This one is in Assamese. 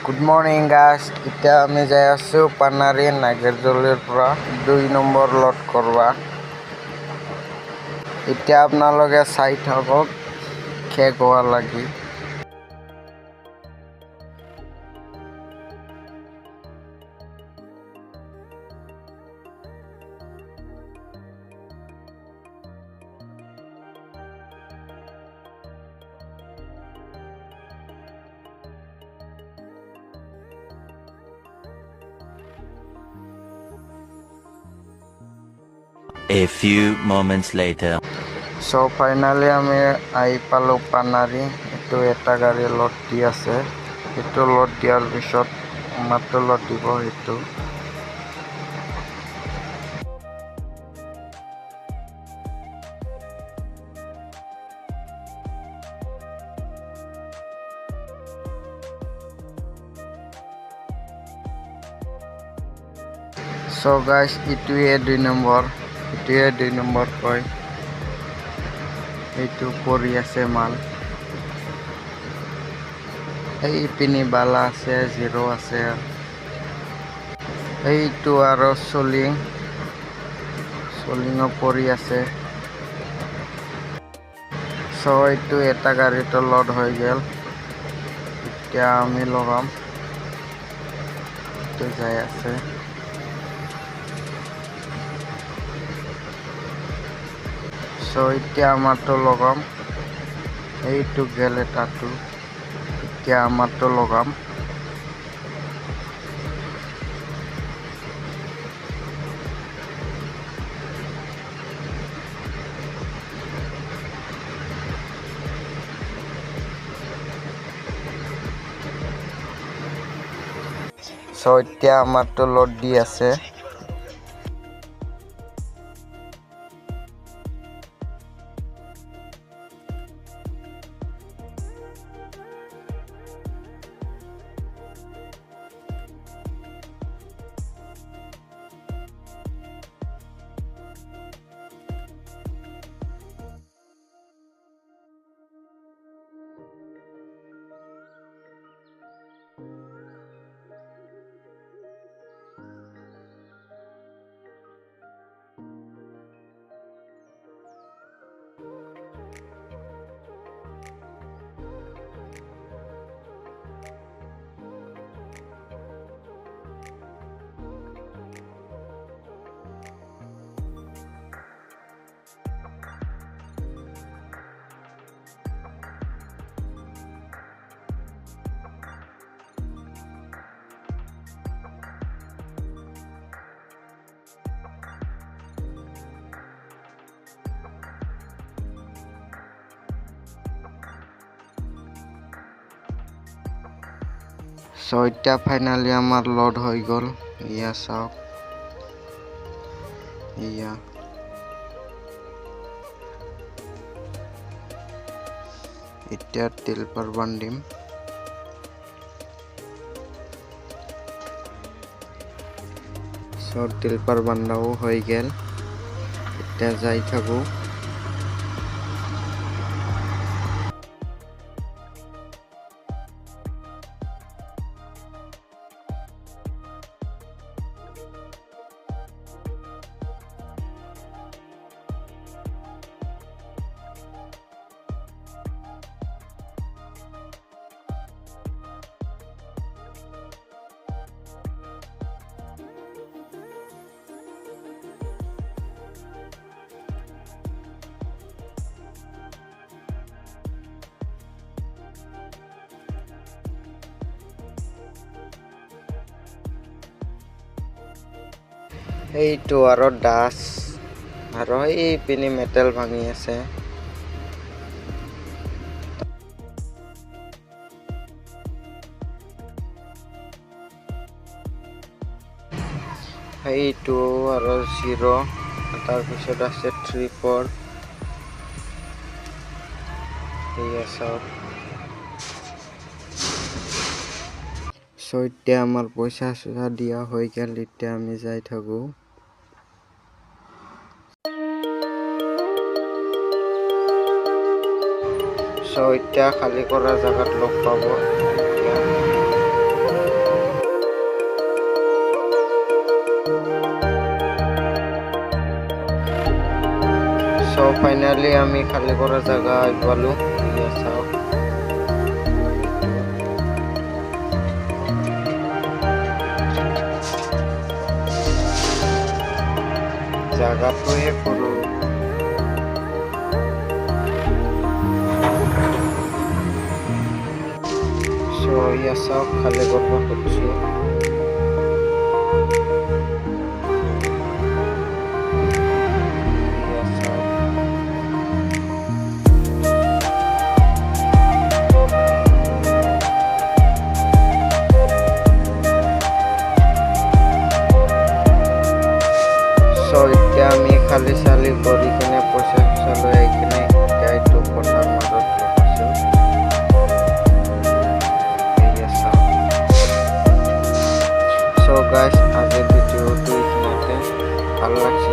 Good morning guys, এতিয়া আমি যাই আছো পানাৰী নাগেৰজলিৰ পৰা 2 নম্বৰ লট কৰবা। এতিয়া আপোনালোকে চাই থাকক শেষ হোৱা লাগি। A few moments later. So finally আমি আই পালো পানাৰী। এটো এটা গাড়ী লট দি আছে। এটো লট দিয়াৰ পিছত মাত্ৰ লট দিব এটো। So guys, ইটোৱে 2 নম্বৰ, ইটোৱে 2 নম্বৰ কয়। এইটো পৰি আছে মাল। এই পিনি বালা আছে, 0 আছে। এইটো আৰু চলিঙো পৰি আছে। So এইটো এটা গাড়ীটো লোড হৈ গেল। এতিয়া আমি লগাম। এইটো যাই আছে। So এতিয়া আমাৰটো লগাম। এইটো গেল এটাটো। এতিয়া আমাৰটো লগাম। So এতিয়া আমাৰটো লোড দি আছে। So এতিয়া ফাইনালি আমাৰ লোড হৈ গ'ল। ইয়া চাওক। ইয়া এতিয়া টিলপাৰ বান্ধিম। So টিলপাৰ বান্ধাও হৈ গেল। এতিয়া যাই থাকো। এইটো আৰু ডাস আৰু এই পিনি মেটেল ভাঙি আছে। এইটো আৰু 0 তাৰপিছত আছে 3 4 এইয়া চাওক। So এতিয়া আমাৰ পইচা দিয়া হৈ গেল। এতিয়া আমি যাই থাকো। So এতিয়া খালি কৰা জাগাত লগ পাব। ফাইনালি আমি খালি কৰা জায়গা আই পালো ইয়া চাওক জায়গাটোহে কৰো সো ইয়া চাওক খালি কৰিব খুজিছো এতিয়া আমি খালি চালি কৰি কিনে পইচা লৈ আহি কিনে এতিয়া এইটো পথাৰ মাজত ৰখাইছোঁ চ' গাইজ আজিৰ ভিডিঅ'টো এইখিনিতে ভাল লাগছে